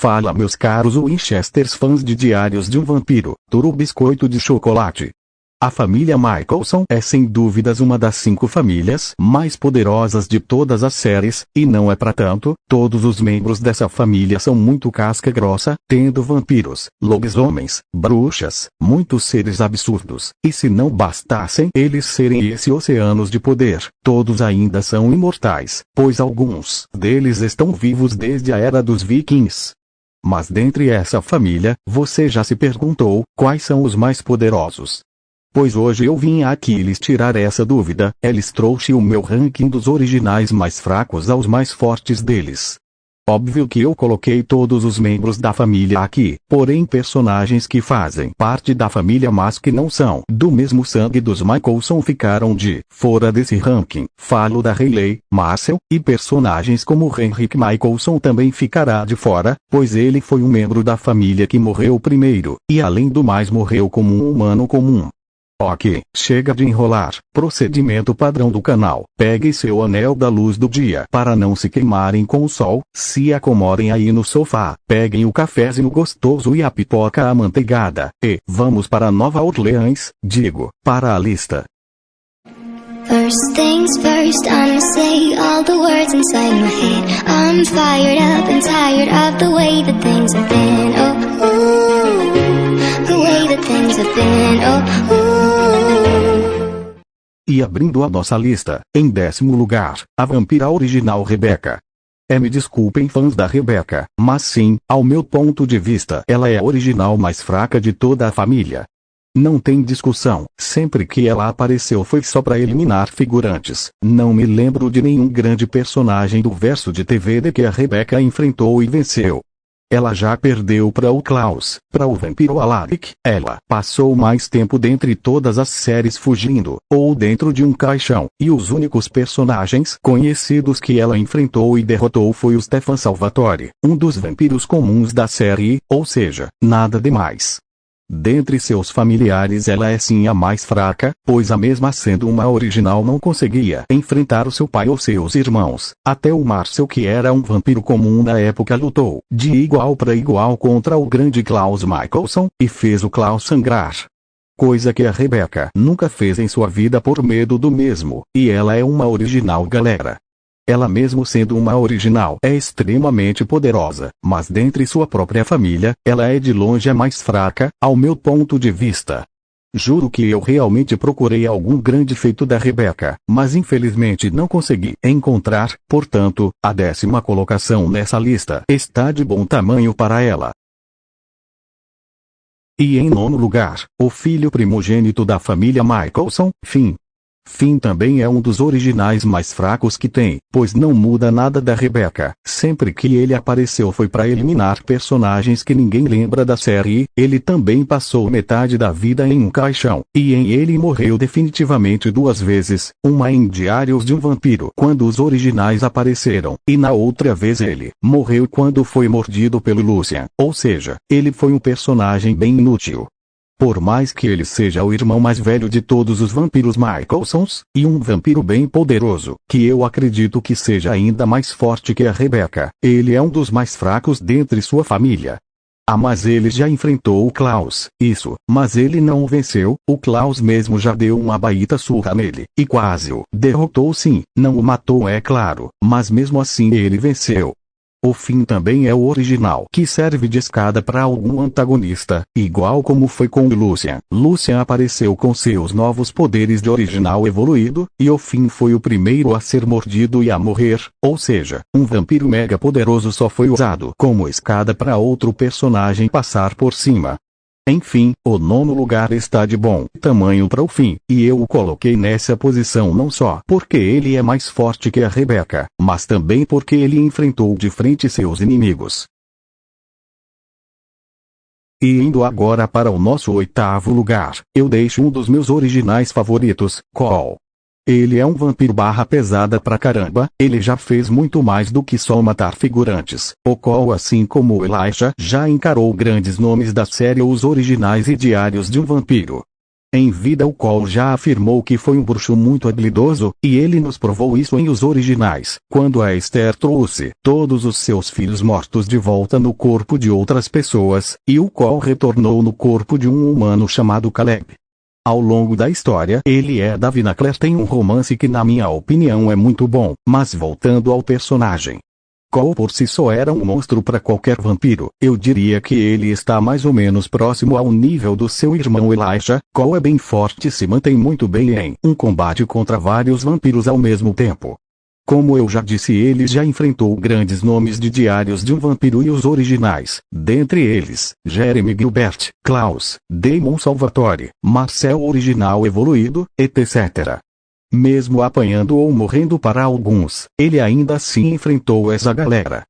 Fala meus caros Winchesters fãs de Diários de um Vampiro, Turo Biscoito de Chocolate. A família Michelson é sem dúvidas uma das 5 famílias mais poderosas de todas as séries, e não é pra tanto. Todos os membros dessa família são muito casca grossa, tendo vampiros, lobisomens, bruxas, muitos seres absurdos, e se não bastassem eles serem esse oceanos de poder, todos ainda são imortais, pois alguns deles estão vivos desde a era dos vikings. Mas dentre essa família, você já se perguntou, quais são os mais poderosos? Pois hoje eu vim aqui lhes tirar essa dúvida. Lhes trouxe o meu ranking dos originais mais fracos aos mais fortes deles. Óbvio que eu coloquei todos os membros da família aqui, porém personagens que fazem parte da família mas que não são do mesmo sangue dos Michelson ficaram de fora desse ranking. Falo da Hayley, Marcel, e personagens como Henrik Michelson também ficará de fora, pois ele foi um membro da família que morreu primeiro, e além do mais morreu como um humano comum. Ok, chega de enrolar. Procedimento padrão do canal. Pegue seu anel da luz do dia para não se queimarem com o sol, se acomodem aí no sofá, peguem o cafezinho gostoso e a pipoca amanteigada, e vamos para Nova Orleans, digo, para a lista. First things first, I'ma say all the words inside my head. I'm fired up and tired of the way that things have been. Oh, ooh, the way that things have been. Oh, ooh. E abrindo a nossa lista, em 10º lugar, a vampira original Rebecca. Me desculpem fãs da Rebecca, mas sim, ao meu ponto de vista, ela é a original mais fraca de toda a família. Não tem discussão, sempre que ela apareceu foi só para eliminar figurantes. Não me lembro de nenhum grande personagem do verso de TV de que a Rebecca enfrentou e venceu. Ela já perdeu para o Klaus, para o vampiro Alaric. Ela passou mais tempo dentre todas as séries fugindo, ou dentro de um caixão, e os únicos personagens conhecidos que ela enfrentou e derrotou foi o Stefan Salvatore, um dos vampiros comuns da série, ou seja, nada demais. Dentre seus familiares ela é sim a mais fraca, pois a mesma sendo uma original não conseguia enfrentar o seu pai ou seus irmãos. Até o Marcel, que era um vampiro comum na época, lutou de igual para igual contra o grande Klaus Michelson, e fez o Klaus sangrar. Coisa que a Rebecca nunca fez em sua vida por medo do mesmo, e ela é uma original, galera. Ela mesmo sendo uma original é extremamente poderosa, mas dentre sua própria família, ela é de longe a mais fraca, ao meu ponto de vista. Juro que eu realmente procurei algum grande feito da Rebecca, mas infelizmente não consegui encontrar, portanto, a 10ª colocação nessa lista está de bom tamanho para ela. E em 9º lugar, o filho primogênito da família Michelson, Finn. Finn também é um dos originais mais fracos que tem, pois não muda nada da Rebecca. Sempre que ele apareceu foi para eliminar personagens que ninguém lembra da série. Ele também passou metade da vida em um caixão, e em ele morreu definitivamente 2 vezes, uma em Diários de um Vampiro quando os originais apareceram, e na outra vez ele morreu quando foi mordido pelo Lucien, ou seja, ele foi um personagem bem inútil. Por mais que ele seja o irmão mais velho de todos os vampiros Michelsons, e um vampiro bem poderoso, que eu acredito que seja ainda mais forte que a Rebecca, ele é um dos mais fracos dentre sua família. Ah, mas ele já enfrentou o Klaus, isso, mas ele não o venceu. O Klaus mesmo já deu uma baita surra nele, e quase o derrotou, sim, não o matou é claro, mas mesmo assim ele venceu. O Finn também é o original que serve de escada para algum antagonista, igual como foi com o Lucien. Lucien apareceu com seus novos poderes de original evoluído, e o Finn foi o primeiro a ser mordido e a morrer, ou seja, um vampiro mega poderoso só foi usado como escada para outro personagem passar por cima. Enfim, o 9º lugar está de bom tamanho para o Finn, e eu o coloquei nessa posição não só porque ele é mais forte que a Rebecca, mas também porque ele enfrentou de frente seus inimigos. E indo agora para o nosso 8º lugar, eu deixo um dos meus originais favoritos, Cole. Ele é um vampiro barra pesada pra caramba, ele já fez muito mais do que só matar figurantes. O Cole, assim como o Elijah, já encarou grandes nomes da série Os Originais e Diários de um Vampiro. Em vida o Cole já afirmou que foi um bruxo muito habilidoso, e ele nos provou isso em Os Originais, quando a Esther trouxe todos os seus filhos mortos de volta no corpo de outras pessoas, e o Cole retornou no corpo de um humano chamado Caleb. Ao longo da história, ele e Davina Claire têm um romance que na minha opinião é muito bom, mas voltando ao personagem. Cole por si só era um monstro para qualquer vampiro. Eu diria que ele está mais ou menos próximo ao nível do seu irmão Elijah. Cole é bem forte e se mantém muito bem em um combate contra vários vampiros ao mesmo tempo. Como eu já disse, ele já enfrentou grandes nomes de Diários de um Vampiro e Os Originais, dentre eles, Jeremy Gilbert, Klaus, Damon Salvatore, Marcel Original Evoluído, etc. Mesmo apanhando ou morrendo para alguns, ele ainda assim enfrentou essa galera.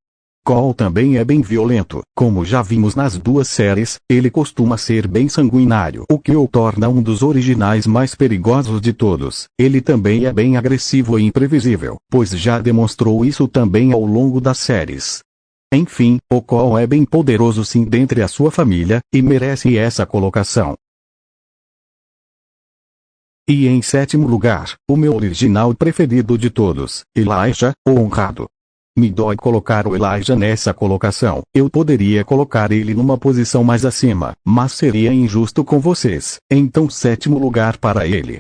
Cole também é bem violento, como já vimos nas duas séries, ele costuma ser bem sanguinário, o que o torna um dos originais mais perigosos de todos. Ele também é bem agressivo e imprevisível, pois já demonstrou isso também ao longo das séries. Enfim, o Cole é bem poderoso sim dentre a sua família, e merece essa colocação. E em sétimo lugar, o meu original preferido de todos, Elijah, o Honrado. Me dói colocar o Elijah nessa colocação. Eu poderia colocar ele numa posição mais acima, mas seria injusto com vocês. Então sétimo lugar para ele.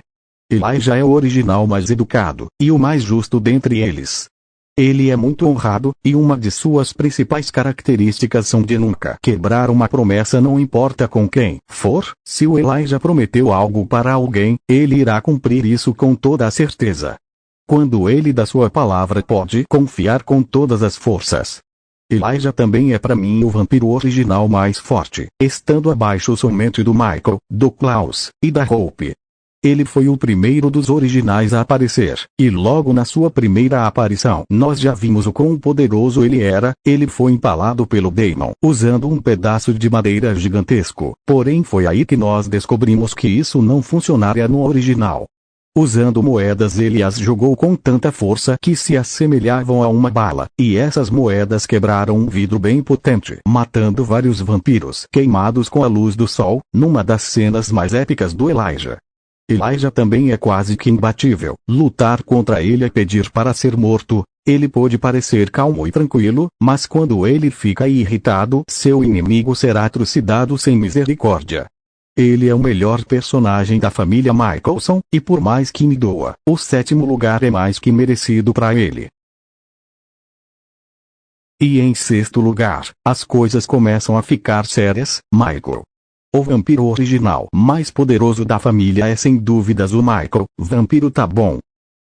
Elijah é o original mais educado, e o mais justo dentre eles. Ele é muito honrado, e uma de suas principais características são de nunca quebrar uma promessa, não importa com quem for. Se o Elijah prometeu algo para alguém, ele irá cumprir isso com toda a certeza. Quando ele dá sua palavra, pode confiar com todas as forças. Elijah também é para mim o vampiro original mais forte, estando abaixo somente do Michael, do Klaus, e da Hope. Ele foi o primeiro dos originais a aparecer, e logo na sua primeira aparição nós já vimos o quão poderoso ele era. Ele foi empalado pelo Damon, usando um pedaço de madeira gigantesco, porém foi aí que nós descobrimos que isso não funcionaria no original. Usando moedas, ele as jogou com tanta força que se assemelhavam a uma bala, e essas moedas quebraram um vidro bem potente, matando vários vampiros queimados com a luz do sol, numa das cenas mais épicas do Elijah. Elijah também é quase que imbatível. Lutar contra ele é pedir para ser morto. Ele pode parecer calmo e tranquilo, mas quando ele fica irritado, seu inimigo será trucidado sem misericórdia. Ele é o melhor personagem da família Michelson, e por mais que me doa, o sétimo lugar é mais que merecido para ele. E em sexto lugar, as coisas começam a ficar sérias. Michael. O vampiro original mais poderoso da família é sem dúvidas o Michael. Vampiro tá bom.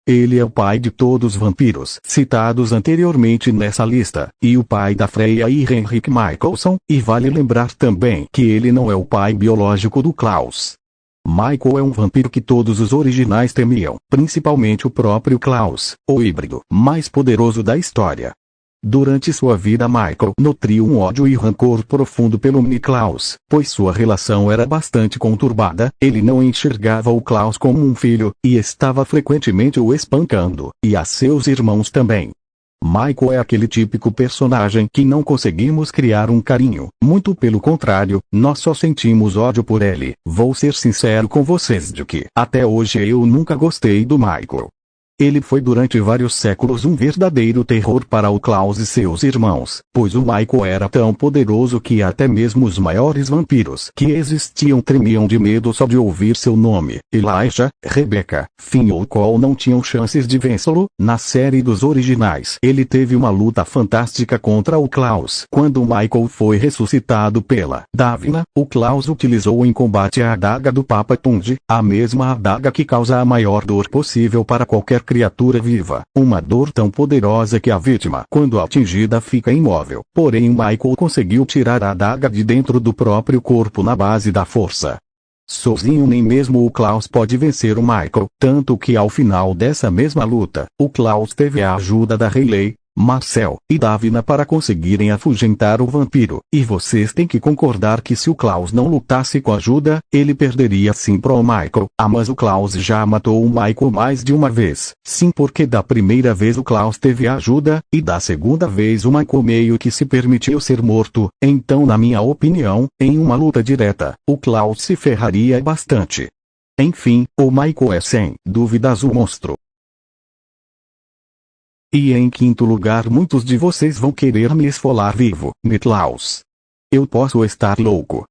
Ele é o pai de todos os vampiros citados anteriormente nessa lista, e o pai da Freya e Henrik Michelson, e vale lembrar também que ele não é o pai biológico do Klaus. Michael é um vampiro que todos os originais temiam, principalmente o próprio Klaus, o híbrido mais poderoso da história. Durante sua vida, Michael nutriu um ódio e rancor profundo pelo mini Klaus, pois sua relação era bastante conturbada. Ele não enxergava o Klaus como um filho, e estava frequentemente o espancando, e a seus irmãos também. Michael é aquele típico personagem que não conseguimos criar um carinho, muito pelo contrário, nós só sentimos ódio por ele. Vou ser sincero com vocês de que, até hoje eu nunca gostei do Michael. Ele foi durante vários séculos um verdadeiro terror para o Klaus e seus irmãos, pois o Michael era tão poderoso que até mesmo os maiores vampiros que existiam tremiam de medo só de ouvir seu nome. Elijah, Rebecca, Finn ou Cole não tinham chances de vencê-lo. Na série dos originais, ele teve uma luta fantástica contra o Klaus. Quando Michael foi ressuscitado pela Davina, o Klaus utilizou em combate a adaga do Papa Tund, a mesma adaga que causa a maior dor possível para qualquer criatura viva, uma dor tão poderosa que a vítima, quando atingida, fica imóvel. Porém Michael conseguiu tirar a adaga de dentro do próprio corpo na base da força. Sozinho nem mesmo o Klaus pode vencer o Michael, tanto que ao final dessa mesma luta, o Klaus teve a ajuda da Riley, Marcel e Davina para conseguirem afugentar o vampiro, e vocês têm que concordar que se o Klaus não lutasse com ajuda, ele perderia sim pro Michael. Mas o Klaus já matou o Michael mais de uma vez. Sim, porque da primeira vez o Klaus teve ajuda, e da segunda vez o Michael meio que se permitiu ser morto. Então, na minha opinião, em uma luta direta, o Klaus se ferraria bastante. Enfim, o Michael é sem dúvidas o monstro. E em quinto lugar, muitos de vocês vão querer me esfolar vivo, Klaus. Eu posso estar louco.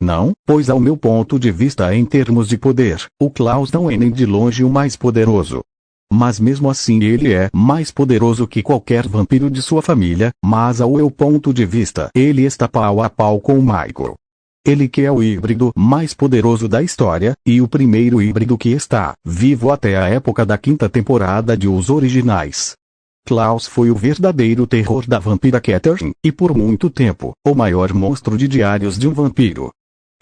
Não, pois ao meu ponto de vista em termos de poder, o Klaus não é nem de longe o mais poderoso. Mas mesmo assim ele é mais poderoso que qualquer vampiro de sua família, mas ao meu ponto de vista ele está pau a pau com o Michael. Ele que é o híbrido mais poderoso da história, e o primeiro híbrido que está vivo até a época da quinta temporada de Os Originais. Klaus foi o verdadeiro terror da vampira Catherine, e por muito tempo, o maior monstro de Diários de um Vampiro.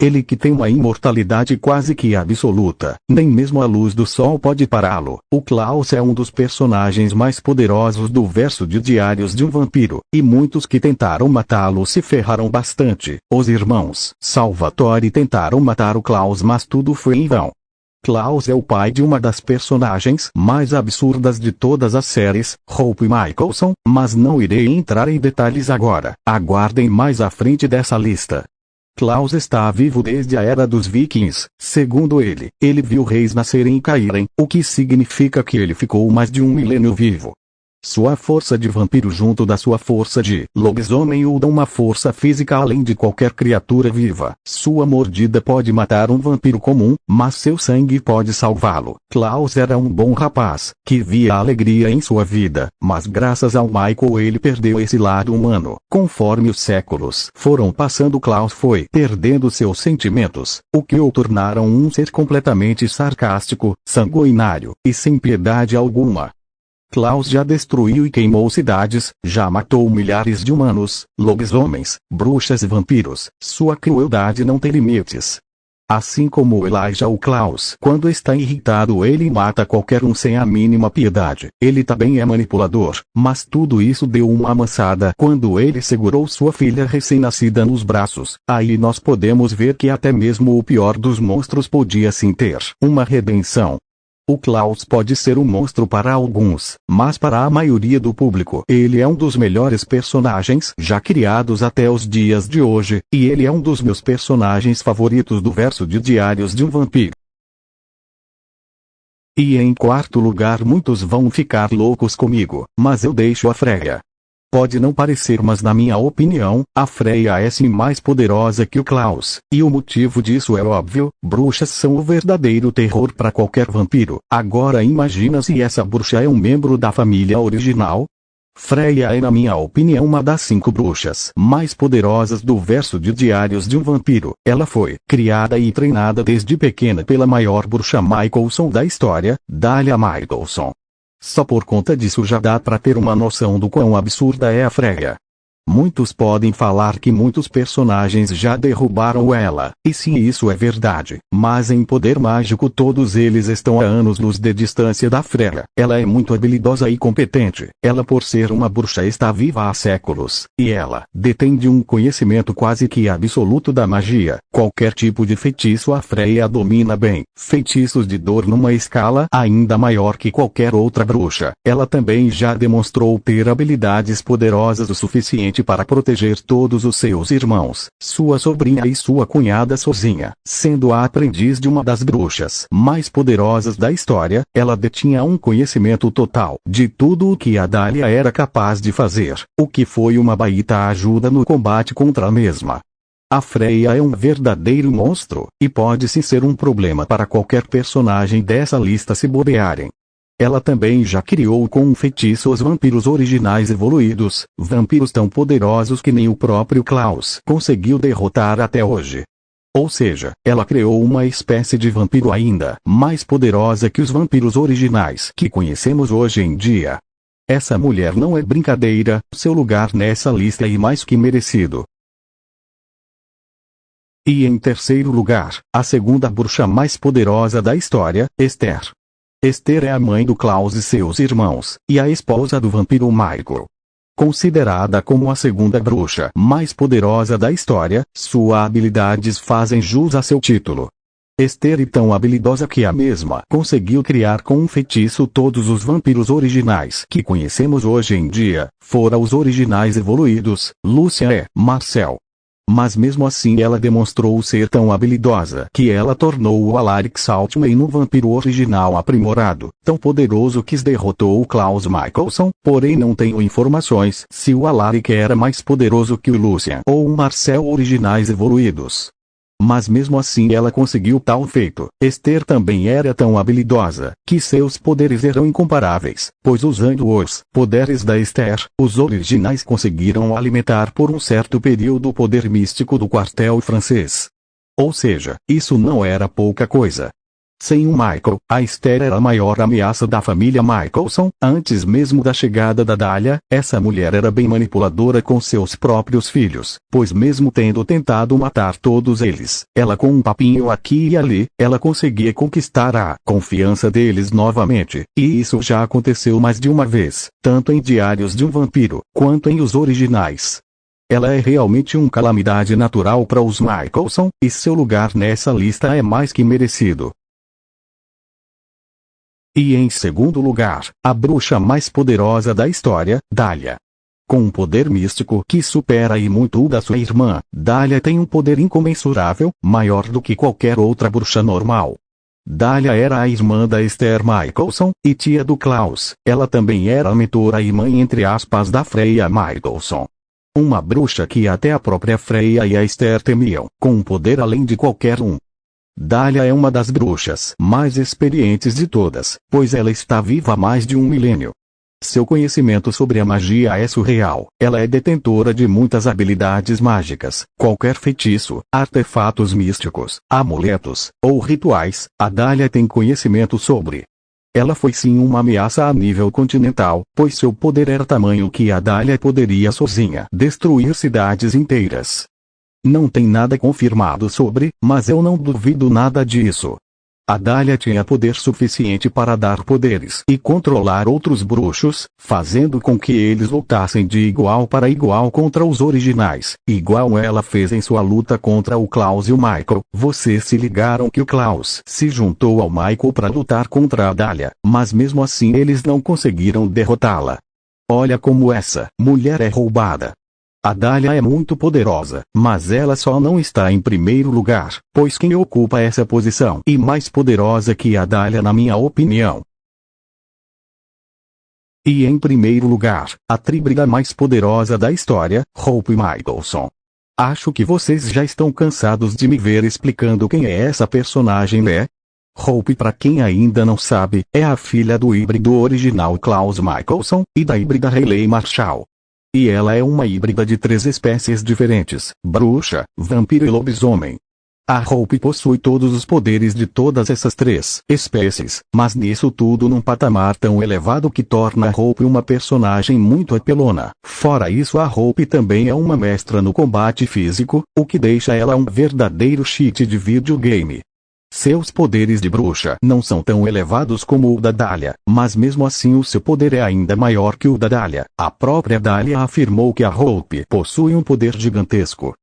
Ele que tem uma imortalidade quase que absoluta, nem mesmo a luz do sol pode pará-lo. O Klaus é um dos personagens mais poderosos do verso de Diários de um Vampiro, e muitos que tentaram matá-lo se ferraram bastante. Os irmãos Salvatore tentaram matar o Klaus, mas tudo foi em vão. Klaus é o pai de uma das personagens mais absurdas de todas as séries, Hope Michelson, mas não irei entrar em detalhes agora. Aguardem mais à frente dessa lista. Klaus está vivo desde a Era dos Vikings. Segundo ele viu reis nascerem e caírem, o que significa que ele ficou mais de 1 milênio vivo. Sua força de vampiro junto da sua força de lobisomem o dão uma força física além de qualquer criatura viva. Sua mordida pode matar um vampiro comum, mas seu sangue pode salvá-lo. Klaus era um bom rapaz, que via a alegria em sua vida, mas graças ao Michael ele perdeu esse lado humano. Conforme os séculos foram passando, Klaus foi perdendo seus sentimentos, o que o tornaram um ser completamente sarcástico, sanguinário, e sem piedade alguma. Klaus já destruiu e queimou cidades, já matou milhares de humanos, lobisomens, bruxas e vampiros. Sua crueldade não tem limites. Assim como Elijah, o Klaus, quando está irritado ele mata qualquer um sem a mínima piedade. Ele também é manipulador, mas tudo isso deu uma amansada quando ele segurou sua filha recém-nascida nos braços. Aí nós podemos ver que até mesmo o pior dos monstros podia sim ter uma redenção. O Klaus pode ser um monstro para alguns, mas para a maioria do público ele é um dos melhores personagens já criados até os dias de hoje, e ele é um dos meus personagens favoritos do verso de Diários de um Vampiro. E em quarto lugar, muitos vão ficar loucos comigo, mas eu deixo a Freya. Pode não parecer, mas na minha opinião, a Freya é sim mais poderosa que o Klaus, e o motivo disso é óbvio: bruxas são o verdadeiro terror para qualquer vampiro. Agora imagina se essa bruxa é um membro da família original. Freya é, na minha opinião, uma das 5 bruxas mais poderosas do verso de Diários de um Vampiro. Ela foi criada e treinada desde pequena pela maior bruxa Michelson da história, Dahlia Michelson. Só por conta disso já dá para ter uma noção do quão absurda é a Freya. Muitos podem falar que muitos personagens já derrubaram ela, e sim, isso é verdade, mas em poder mágico todos eles estão a anos-luz de distância da Freya. Ela é muito habilidosa e competente, ela por ser uma bruxa está viva há séculos, e ela detém de um conhecimento quase que absoluto da magia. Qualquer tipo de feitiço a Freya domina bem, feitiços de dor numa escala ainda maior que qualquer outra bruxa. Ela também já demonstrou ter habilidades poderosas o suficiente para proteger todos os seus irmãos, sua sobrinha e sua cunhada sozinha. Sendo a aprendiz de uma das bruxas mais poderosas da história, ela detinha um conhecimento total de tudo o que a Dahlia era capaz de fazer, o que foi uma baita ajuda no combate contra a mesma. A Freya é um verdadeiro monstro, e pode sim ser um problema para qualquer personagem dessa lista se bobearem. Ela também já criou com um feitiço os vampiros originais evoluídos, vampiros tão poderosos que nem o próprio Klaus conseguiu derrotar até hoje. Ou seja, ela criou uma espécie de vampiro ainda mais poderosa que os vampiros originais que conhecemos hoje em dia. Essa mulher não é brincadeira, seu lugar nessa lista é mais que merecido. E em terceiro lugar, a segunda bruxa mais poderosa da história, Esther. Esther é a mãe do Klaus e seus irmãos, e a esposa do vampiro Michael. Considerada como a segunda bruxa mais poderosa da história, suas habilidades fazem jus a seu título. Esther é tão habilidosa que a mesma conseguiu criar com um feitiço todos os vampiros originais que conhecemos hoje em dia, fora os originais evoluídos, Lucian e Marcel. Mas mesmo assim ela demonstrou ser tão habilidosa que ela tornou o Alaric Saltman um vampiro original aprimorado, tão poderoso que derrotou o Klaus Mikaelson, porém não tenho informações se o Alaric era mais poderoso que o Lucian ou o Marcel originais evoluídos. Mas mesmo assim ela conseguiu tal feito. Esther também era tão habilidosa, que seus poderes eram incomparáveis, pois usando os poderes da Esther, os originais conseguiram alimentar por um certo período o poder místico do quartel francês. Ou seja, isso não era pouca coisa. Sem o Michael, a Esther era a maior ameaça da família Mikaelson. Antes mesmo da chegada da Dahlia, essa mulher era bem manipuladora com seus próprios filhos, pois mesmo tendo tentado matar todos eles, ela com um papinho aqui e ali, ela conseguia conquistar a confiança deles novamente, e isso já aconteceu mais de uma vez, tanto em Diários de um Vampiro, quanto em os originais. Ela é realmente uma calamidade natural para os Mikaelson, e seu lugar nessa lista é mais que merecido. E em segundo lugar, a bruxa mais poderosa da história, Dahlia. Com um poder místico que supera e muito o da sua irmã, Dahlia tem um poder incomensurável, maior do que qualquer outra bruxa normal. Dahlia era a irmã da Esther Mikaelson, e tia do Klaus. Ela também era a mentora e mãe entre aspas da Freya Mikaelson. Uma bruxa que até a própria Freya e a Esther temiam, com um poder além de qualquer um. Dahlia é uma das bruxas mais experientes de todas, pois ela está viva há mais de um milênio. Seu conhecimento sobre a magia é surreal. Ela é detentora de muitas habilidades mágicas. Qualquer feitiço, artefatos místicos, amuletos, ou rituais, a Dahlia tem conhecimento sobre. Ela foi sim uma ameaça a nível continental, pois seu poder era tamanho que a Dahlia poderia sozinha destruir cidades inteiras. Não tem nada confirmado sobre, mas eu não duvido nada disso. A Dahlia tinha poder suficiente para dar poderes e controlar outros bruxos, fazendo com que eles lutassem de igual para igual contra os originais, igual ela fez em sua luta contra o Klaus e o Michael. Vocês se ligaram que o Klaus se juntou ao Michael para lutar contra a Dahlia, mas mesmo assim eles não conseguiram derrotá-la. Olha como essa mulher é roubada. A Dahlia é muito poderosa, mas ela só não está em primeiro lugar, pois quem ocupa essa posição e mais poderosa que a Dahlia na minha opinião. E em primeiro lugar, a tríbrida mais poderosa da história, Hope Mikaelson. Acho que vocês já estão cansados de me ver explicando quem é essa personagem, né? Hope, para quem ainda não sabe, é a filha do híbrido original Klaus Mikaelson, e da híbrida Hayley Marshall. E ela é uma híbrida de 3 espécies diferentes, bruxa, vampiro e lobisomem. A Hope possui todos os poderes de todas essas 3 espécies, mas nisso tudo num patamar tão elevado que torna a Hope uma personagem muito apelona. Fora isso, a Hope também é uma mestra no combate físico, o que deixa ela um verdadeiro cheat de videogame. Seus poderes de bruxa não são tão elevados como o da Dahlia, mas mesmo assim o seu poder é ainda maior que o da Dahlia. A própria Dahlia afirmou que a Hope possui um poder gigantesco.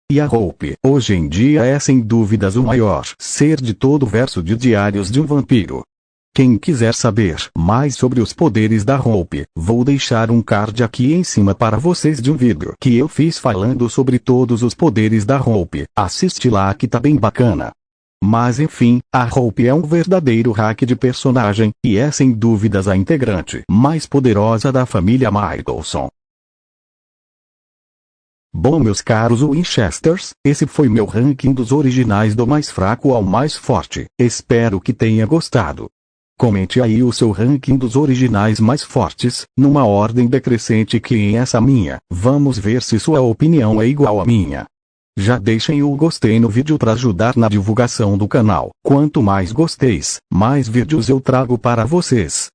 E a Hope, hoje em dia, é sem dúvidas o maior ser de todo o verso de Diários de um Vampiro. Quem quiser saber mais sobre os poderes da Hope, vou deixar um card aqui em cima para vocês de um vídeo que eu fiz falando sobre todos os poderes da Hope. Assiste lá que tá bem bacana. Mas enfim, a Hope é um verdadeiro hack de personagem, e é sem dúvidas a integrante mais poderosa da família Mikaelson. Bom, meus caros Winchesters, esse foi meu ranking dos originais do mais fraco ao mais forte. Espero que tenha gostado. Comente aí o seu ranking dos originais mais fortes, numa ordem decrescente que em essa minha. Vamos ver se sua opinião é igual à minha. Já deixem o gostei no vídeo para ajudar na divulgação do canal. Quanto mais gosteis, mais vídeos eu trago para vocês.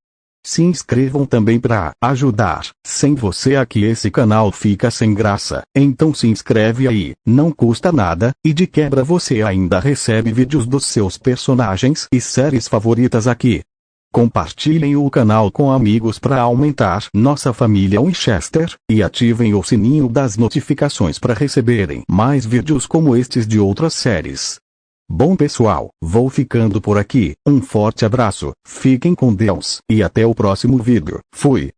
Se inscrevam também para ajudar. Sem você aqui esse canal fica sem graça. Então se inscreve aí, não custa nada, e de quebra você ainda recebe vídeos dos seus personagens e séries favoritas aqui. Compartilhem o canal com amigos para aumentar nossa família Winchester, e ativem o sininho das notificações para receberem mais vídeos como estes de outras séries. Bom pessoal, vou ficando por aqui, um forte abraço, fiquem com Deus, e até o próximo vídeo. Fui!